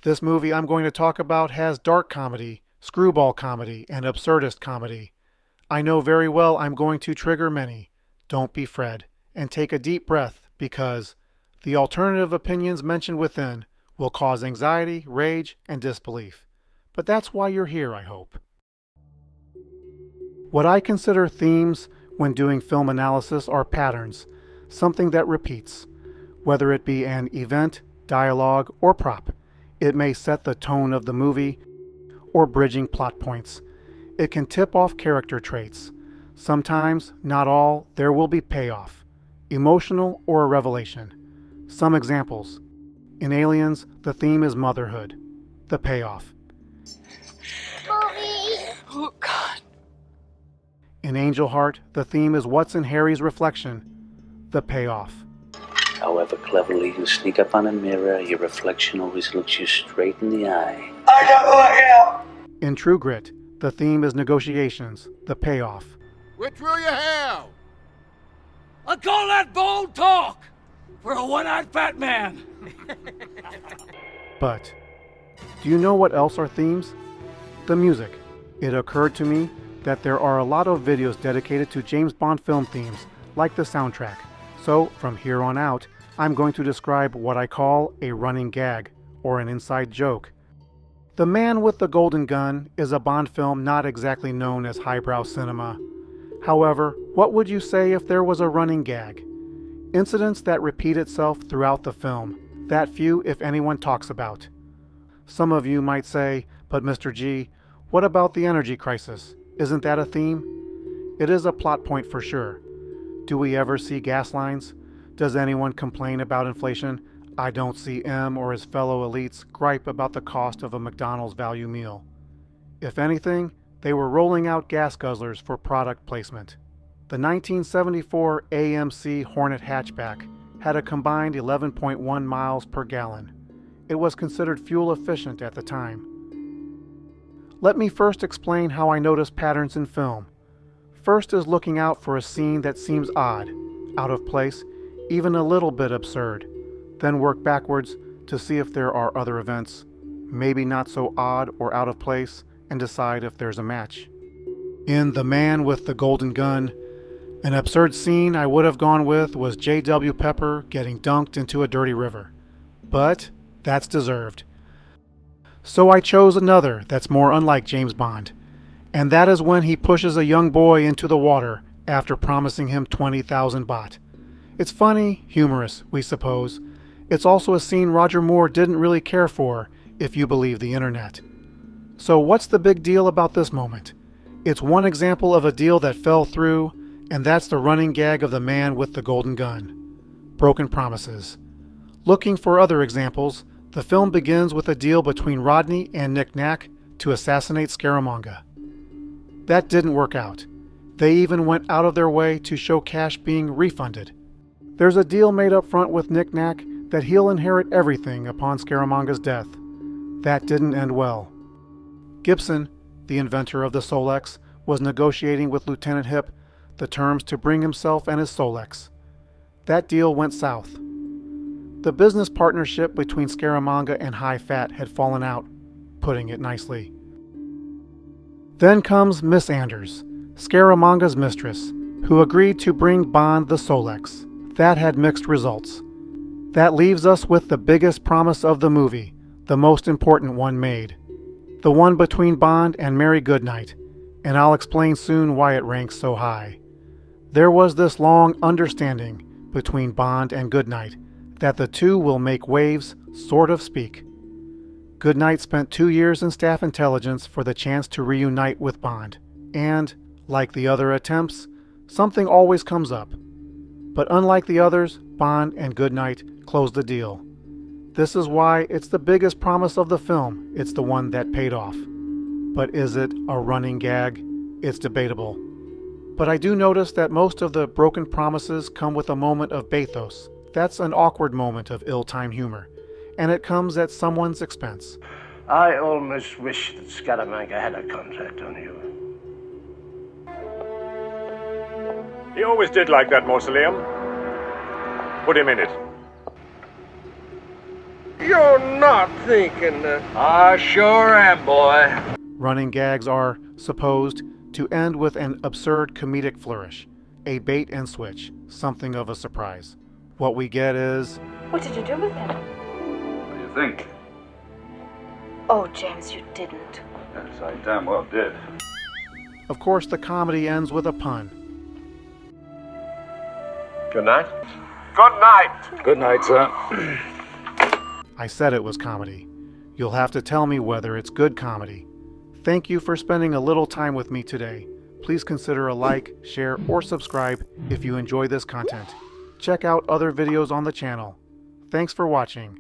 This movie I'm going to talk about has dark comedy, screwball comedy, and absurdist comedy. I know very well I'm going to trigger many. Don't be Fred, and take a deep breath because the alternative opinions mentioned within will cause anxiety, rage, and disbelief. But that's why you're here, I hope. What I consider themes when doing film analysis are patterns, something that repeats, whether it be an event, dialogue, or prop. It may set the tone of the movie or bridging plot points. It can tip off character traits. Sometimes, not all, there will be payoff, emotional or a revelation. Some examples. In Aliens, the theme is motherhood. The payoff. Mommy. Oh, God. In Angel Heart, the theme is what's in Harry's reflection. The payoff. However cleverly you sneak up on a mirror, your reflection always looks you straight in the eye. I know who I am! In True Grit, the theme is negotiations. The payoff. Which will you have? I call that bold talk for a one-eyed fat man. But, do you know what else are themes? The music. It occurred to me that there are a lot of videos dedicated to James Bond film themes, like the soundtrack. So, from here on out, I'm going to describe what I call a running gag, or an inside joke. The Man with the Golden Gun is a Bond film not exactly known as highbrow cinema. However, what would you say if there was a running gag? Incidents that repeat itself throughout the film, that few, if anyone, talks about. Some of you might say, but Mr. G, what about the energy crisis? Isn't that a theme? It is a plot point for sure. Do we ever see gas lines? Does anyone complain about inflation? I don't see M or his fellow elites gripe about the cost of a McDonald's value meal. If anything, they were rolling out gas guzzlers for product placement. The 1974 AMC Hornet hatchback had a combined 11.1 miles per gallon. It was considered fuel efficient at the time. Let me first explain how I notice patterns in film. First is looking out for a scene that seems odd, out of place, even a little bit absurd. Then work backwards to see if there are other events, maybe not so odd or out of place, and decide if there's a match. In The Man with the Golden Gun, an absurd scene I would have gone with was J.W. Pepper getting dunked into a dirty river. But that's deserved. So I chose another that's more unlike James Bond. And that is when he pushes a young boy into the water after promising him 20,000 baht. It's funny, humorous, we suppose. It's also a scene Roger Moore didn't really care for, if you believe the internet. So what's the big deal about this moment? It's one example of a deal that fell through, and that's the running gag of The Man with the Golden Gun. Broken promises. Looking for other examples, the film begins with a deal between Rodney and Nick Nack to assassinate Scaramanga. That didn't work out. They even went out of their way to show cash being refunded. There's a deal made up front with Nick Nack that he'll inherit everything upon Scaramanga's death. That didn't end well. Gibson, the inventor of the Solex, was negotiating with Lieutenant Hip the terms to bring himself and his Solex. That deal went south. The business partnership between Scaramanga and High Fat had fallen out, putting it nicely. Then comes Miss Anders, Scaramanga's mistress, who agreed to bring Bond the Solex. That had mixed results. That leaves us with the biggest promise of the movie, the most important one made. The one between Bond and Mary Goodnight, and I'll explain soon why it ranks so high. There was this long understanding between Bond and Goodnight that the two will make waves, sort of speak. Goodnight spent 2 years in staff intelligence for the chance to reunite with Bond, and, like the other attempts, something always comes up. But unlike the others, Bond and Goodnight closed the deal. This is why it's the biggest promise of the film. It's the one that paid off. But is it a running gag? It's debatable. But I do notice that most of the broken promises come with a moment of bathos. That's an awkward moment of ill-timed humor, and it comes at someone's expense. I almost wish that Scaramanga had a contract on you. He always did like that mausoleum. Put him in it. You're not thinking that... I sure am, boy. Running gags are supposed to end with an absurd comedic flourish, a bait and switch, something of a surprise. What we get is... What did you do with him? What do you think? Oh, James, you didn't. Yes, I damn well did. Of course, the comedy ends with a pun. Good night. Good night. Good night, sir. I said it was comedy. You'll have to tell me whether it's good comedy. Thank you for spending a little time with me today. Please consider a like, share, or subscribe if you enjoy this content. Check out other videos on the channel. Thanks for watching.